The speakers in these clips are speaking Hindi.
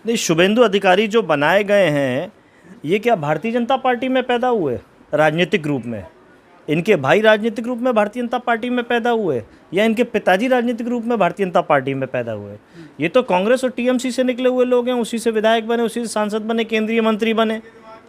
नहीं, शुभेंदु अधिकारी जो बनाए गए हैं ये क्या भारतीय जनता पार्टी में पैदा हुए राजनीतिक रूप में? इनके भाई राजनीतिक रूप में भारतीय जनता पार्टी में पैदा हुए या इनके पिताजी राजनीतिक रूप में भारतीय जनता पार्टी में पैदा हुए? ये तो कांग्रेस और टीएमसी से निकले हुए लोग हैं, उसी से विधायक बने, उसी से सांसद बने, केंद्रीय मंत्री बने।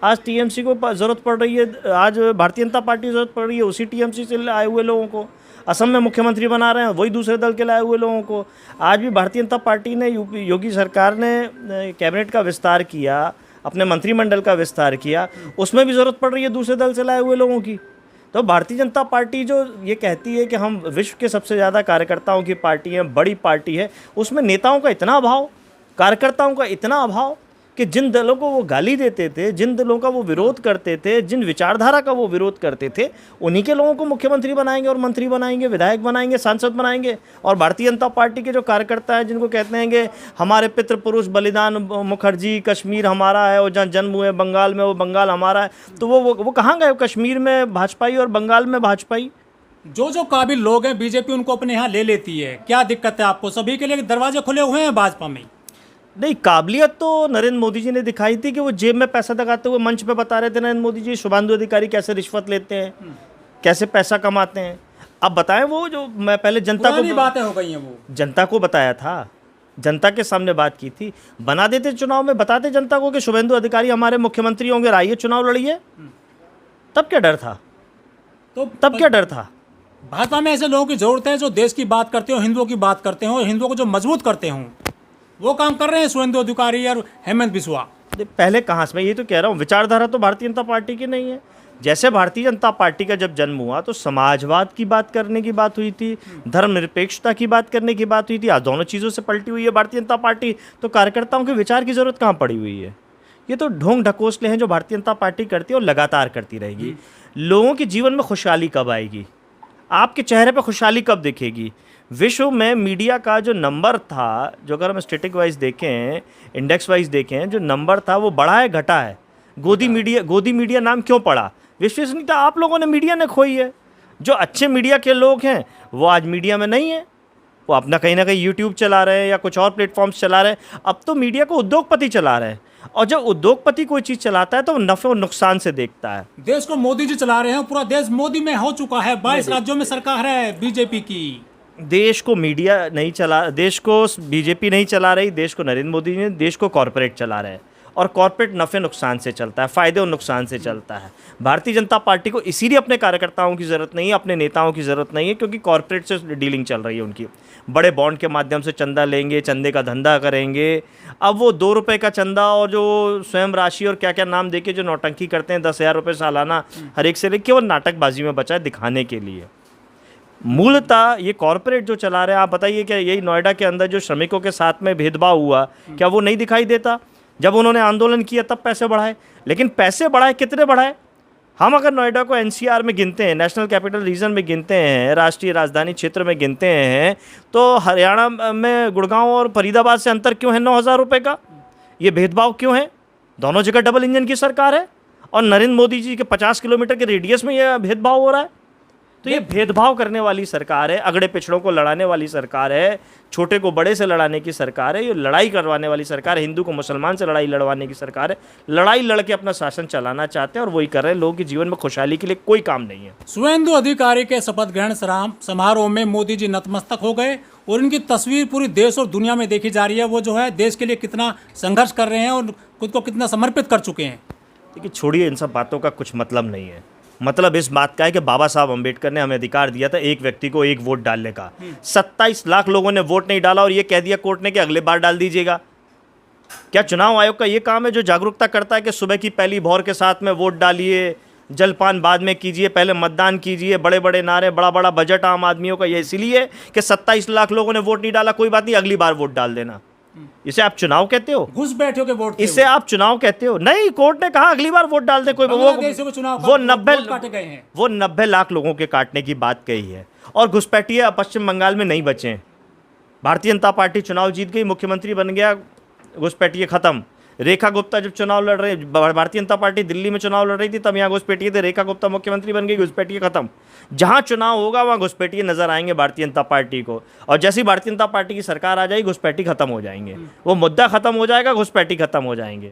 आज टीएमसी को ज़रूरत पड़ रही है, आज भारतीय जनता पार्टी की ज़रूरत पड़ रही है उसी टीएमसी से आए हुए लोगों को। असम में मुख्यमंत्री बना रहे हैं वही दूसरे दल के लाए हुए लोगों को। आज भी भारतीय जनता पार्टी ने योगी सरकार ने कैबिनेट का विस्तार किया, अपने मंत्रिमंडल का विस्तार किया, उसमें भी ज़रूरत पड़ रही है दूसरे दल से लाए हुए लोगों की। तो भारतीय जनता पार्टी जो ये कहती है कि हम विश्व के सबसे ज़्यादा कार्यकर्ताओं की पार्टी है, बड़ी पार्टी है, उसमें नेताओं का इतना अभाव, कार्यकर्ताओं का इतना अभाव कि जिन दलों को वो गाली देते थे, जिन दलों का वो विरोध करते थे, जिन विचारधारा का वो विरोध करते थे, उन्हीं के लोगों को मुख्यमंत्री बनाएंगे और मंत्री बनाएंगे, विधायक बनाएंगे, सांसद बनाएंगे। और भारतीय जनता पार्टी के जो कार्यकर्ता हैं, जिनको कहते हैं कि हमारे पितृ पुरुष बलिदान मुखर्जी, कश्मीर हमारा है, और जहाँ जन्म हुए बंगाल में वो बंगाल हमारा है, तो वो कहाँ गए? कश्मीर में भाजपाई और बंगाल में भाजपाई। जो काबिल लोग हैं बीजेपी उनको अपने यहाँ ले लेती है। क्या दिक्कत है आपको? सभी के लिए दरवाजे खुले हुए हैं भाजपा में। नहीं, काबिलियत तो नरेंद्र मोदी जी ने दिखाई थी कि वो जेब में पैसा लगाते हुए मंच पे बता रहे थे नरेंद्र मोदी जी शुभेंदु अधिकारी कैसे रिश्वत लेते हैं, कैसे पैसा कमाते हैं। अब बताएं, वो जो मैं पहले जनता को बातें हो गई हैं, वो जनता को बताया था, जनता के सामने बात की थी। बना देते चुनाव में, बताते जनता को कि शुभेंदु अधिकारी हमारे मुख्यमंत्री होंगे, आइए चुनाव लड़िए। तब क्या डर था? तो तब क्या डर था? भाजपा में ऐसे लोगों की जरूरत है जो देश की बात करते हो, हिंदुओं की बात करते हो, हिंदुओं को जो मजबूत करते हों। वो काम कर रहे हैं शुभेंदु अधिकारी और हेमंत बिस्वा। पहले कहाँ से, मैं ये तो कह रहा हूँ, विचारधारा तो भारतीय जनता पार्टी की नहीं है। जैसे भारतीय जनता पार्टी का जब जन्म हुआ तो समाजवाद की बात करने की बात हुई थी, धर्मनिरपेक्षता की बात करने की बात हुई थी। आज दोनों चीज़ों से पलटी हुई है भारतीय जनता पार्टी। तो कार्यकर्ताओं के विचार की जरूरत कहाँ पड़ी हुई है? ये तो ढोंग ढकोसले हैं जो भारतीय जनता पार्टी करती है और लगातार करती रहेगी। लोगों के जीवन में खुशहाली कब आएगी? आपके चेहरे पर खुशहाली कब दिखेगी? विश्व में मीडिया का जो नंबर था, जो अगर हम स्टेटिक वाइज देखें, इंडेक्स वाइज देखें, जो नंबर था वो बढ़ा है घटा है? गोदी मीडिया नाम क्यों पड़ा? विश्वसनीयता आप लोगों ने, मीडिया ने खोई है। जो अच्छे मीडिया के लोग हैं वो आज मीडिया में नहीं है, वो अपना कहीं ना कहीं यूट्यूब चला रहे हैं या कुछ और प्लेटफॉर्म्स चला रहे हैं। अब तो मीडिया को उद्योगपति चला रहे हैं, और जब उद्योगपति कोई चीज़ चलाता है तो वो नफे और नुकसान से देखता है। देश को मोदी जी चला रहे हैं, पूरा देश मोदी में हो चुका है। 22 राज्यों में सरकार है बीजेपी की। देश को मीडिया नहीं चला, देश को बीजेपी नहीं चला रही, देश को नरेंद्र मोदी जी ने, देश को कॉरपोरेट चला रहे हैं। और कॉरपोरेट नफ़े नुकसान से चलता है, फ़ायदे और नुकसान से चलता है। भारतीय जनता पार्टी को इसीलिए अपने कार्यकर्ताओं की ज़रूरत नहीं है, अपने नेताओं की ज़रूरत नहीं है, क्योंकि कॉरपोरेट से डीलिंग चल रही है उनकी। बड़े बॉन्ड के माध्यम से चंदा लेंगे, चंदे का धंधा करेंगे। अब वो 2 रुपये का चंदा और जो स्वयं राशि और क्या क्या नाम देके जो नौटंकी करते हैं, 10,000 रुपये सालाना हर एक से लेके, वो नाटकबाजी में बचा है दिखाने के लिए। मूलतः ये कॉरपोरेट जो चला रहे हैं, आप बताइए क्या यही नोएडा के अंदर जो श्रमिकों के साथ में भेदभाव हुआ, क्या वो नहीं दिखाई देता? जब उन्होंने आंदोलन किया तब पैसे बढ़ाए, लेकिन पैसे बढ़ाए कितने बढ़ाए? हम अगर नोएडा को एनसीआर में गिनते हैं, नेशनल कैपिटल रीजन में गिनते हैं, राष्ट्रीय राजधानी क्षेत्र में गिनते हैं, तो हरियाणा में गुड़गांव और फरीदाबाद से अंतर क्यों है 9,000 रुपये का? ये भेदभाव क्यों है? दोनों जगह डबल इंजन की सरकार है और नरेंद्र मोदी जी के 50 किलोमीटर के रेडियस में यह भेदभाव हो रहा है। तो ये भेदभाव करने वाली सरकार है, अगड़े पिछड़ों को लड़ाने वाली सरकार है, छोटे को बड़े से लड़ाने की सरकार है, ये लड़ाई करवाने वाली सरकार है, हिंदू को मुसलमान से लड़ाई लड़वाने की सरकार है। लड़ाई लड़के अपना शासन चलाना चाहते हैं और वही कर रहे हैं। लोगों के जीवन में खुशहाली के लिए कोई काम नहीं है। शुभेंदु अधिकारी के शपथ ग्रहण समारोह में मोदी जी नतमस्तक हो गए और इनकी तस्वीर पूरी देश और दुनिया में देखी जा रही है। वो जो है देश के लिए कितना संघर्ष कर रहे हैं और खुद को कितना समर्पित कर चुके हैं। देखिए, छोड़िए, इन सब बातों का कुछ मतलब नहीं है। मतलब इस बात का है कि बाबा साहब अम्बेडकर ने हमें अधिकार दिया था एक व्यक्ति को एक वोट डालने का। 27 लाख लोगों ने वोट नहीं डाला और ये कह दिया कोर्ट ने कि अगले बार डाल दीजिएगा। क्या चुनाव आयोग का ये काम है जो जागरूकता करता है कि सुबह की पहली भौर के साथ में वोट डालिए, जलपान बाद में कीजिए, पहले मतदान कीजिए, बड़े बड़े नारे, बड़ा बड़ा बजट आम आदमियों का? ये इसीलिए कि 27 लाख लोगों ने वोट नहीं डाला, कोई बात नहीं, अगली बार वोट डाल देना। इसे आप चुनाव कहते हो? घुस बैठे के वोट, इसे आप चुनाव कहते हो? नहीं, कोर्ट ने कहा अगली बार वोट डाल दे कोई। वो 90 लाख लोगों के काटने की बात कही है। और घुसपैठिए पश्चिम बंगाल में नहीं बचे। भारतीय जनता पार्टी चुनाव जीत गई, मुख्यमंत्री बन गया, घुसपैठिए खत्म। रेखा गुप्ता जब चुनाव लड़ रहे, भारतीय जनता पार्टी दिल्ली में चुनाव लड़ रही थी, तब यहाँ घुसपैठिए थे, रेखा गुप्ता मुख्यमंत्री बन गई, घुसपैठिए खत्म। जहाँ चुनाव होगा वहाँ घुसपैठिए नजर आएंगे भारतीय जनता पार्टी को, और जैसी भारतीय जनता पार्टी की सरकार आ जाएगी घुसपैठी खत्म हो जाएंगे, वो मुद्दा खत्म हो जाएगा, घुसपैठी खत्म हो जाएंगे।